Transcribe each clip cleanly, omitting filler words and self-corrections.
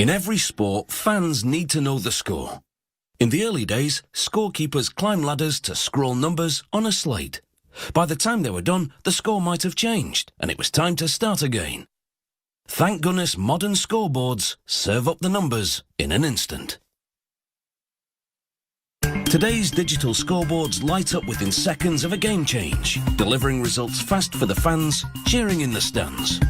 In every sport, fans need to know the score. In the early days, scorekeepers climbed ladders to scroll numbers on a slate. By the time they were done, the score might have changed, and it was time to start again. Thank goodness modern scoreboards serve up the numbers in an instant. Today's digital scoreboards light up within seconds of a game change, delivering results fast for the fans cheering in the stands.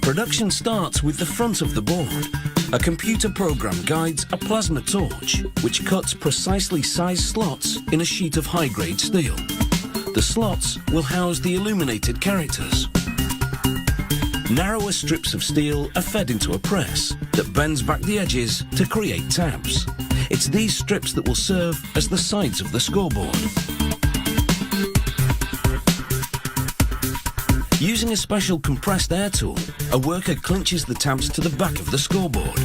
Production starts with the front of the board. A computer program guides a plasma torch, which cuts precisely sized slots in a sheet of high-grade steel. The slots will house the illuminated characters. Narrower strips of steel are fed into a press that bends back the edges to create tabs. It's these strips that will serve as the sides of the scoreboard. Using a special compressed air tool, a worker clinches the tabs to the back of the scoreboard.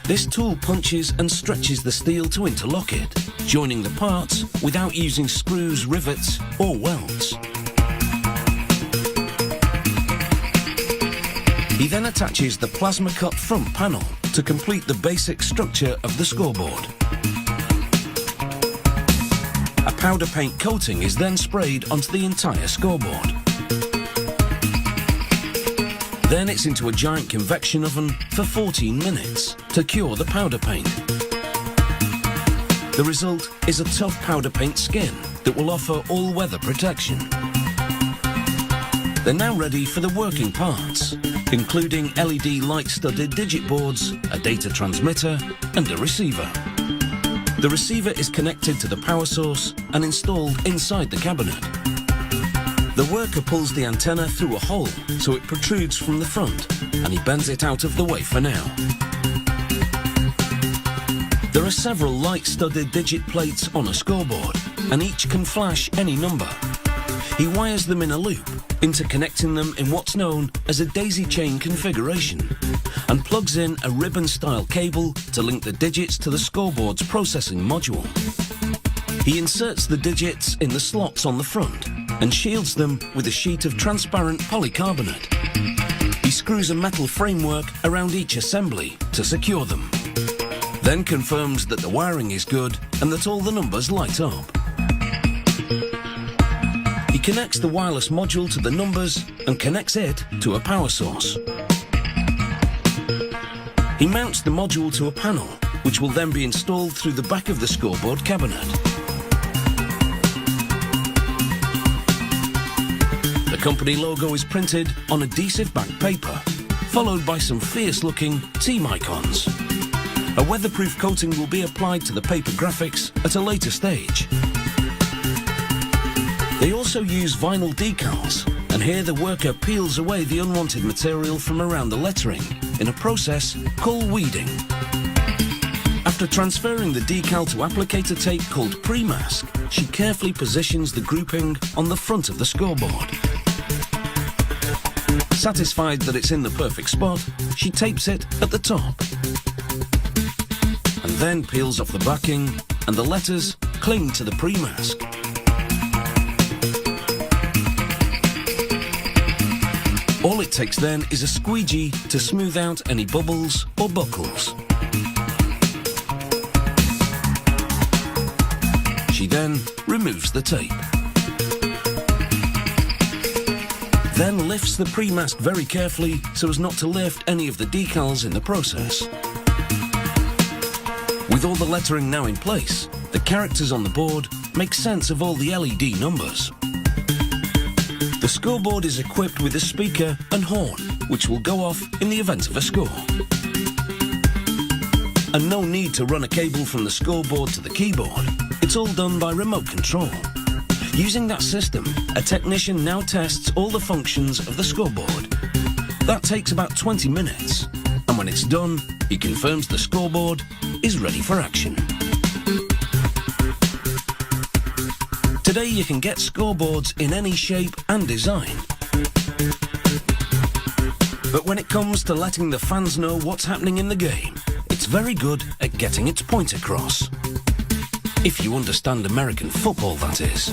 This tool punches and stretches the steel to interlock it, joining the parts without using screws, rivets, or welds. He then attaches the plasma cut front panel to complete the basic structure of the scoreboard. A powder paint coating is then sprayed onto the entire scoreboard. Then it's into a giant convection oven for 14 minutes to cure the powder paint. The result is a tough powder paint skin that will offer all-weather protection. They're now ready for the working parts, including LED light-studded digit boards, a data transmitter, and a receiver. The receiver is connected to the power source and installed inside the cabinet. The worker pulls the antenna through a hole so it protrudes from the front, and he bends it out of the way for now. There are several light-studded digit plates on a scoreboard, and each can flash any number. He wires them in a loop, interconnecting them in what's known as a daisy chain configuration, and plugs in a ribbon-style cable to link the digits to the scoreboard's processing module. He inserts the digits in the slots on the front and shields them with a sheet of transparent polycarbonate. He screws a metal framework around each assembly to secure them, then confirms that the wiring is good and that all the numbers light up. He connects the wireless module to the numbers and connects it to a power source. He mounts the module to a panel, which will then be installed through the back of the scoreboard cabinet. The company logo is printed on adhesive back paper, followed by some fierce-looking team icons. A weatherproof coating will be applied to the paper graphics at a later stage. They also use vinyl decals, and here the worker peels away the unwanted material from around the lettering in a process called weeding. After transferring the decal to applicator tape called pre-mask, she carefully positions the grouping on the front of the scoreboard. Satisfied that it's in the perfect spot, she tapes it at the top. And then peels off the backing, and the letters cling to the pre-mask. All it takes then is a squeegee to smooth out any bubbles or buckles. She then removes the tape. Then lifts the pre-mask very carefully so as not to lift any of the decals in the process. With all the lettering now in place, the characters on the board make sense of all the LED numbers. The scoreboard is equipped with a speaker and horn, which will go off in the event of a score. And no need to run a cable from the scoreboard to the keyboard. It's all done by remote control. Using that system, a technician now tests all the functions of the scoreboard. That takes about 20 minutes, and when it's done, he confirms the scoreboard is ready for action. Today you can get scoreboards in any shape and design. But when it comes to letting the fans know what's happening in the game, it's very good at getting its point across. If you understand American football, that is.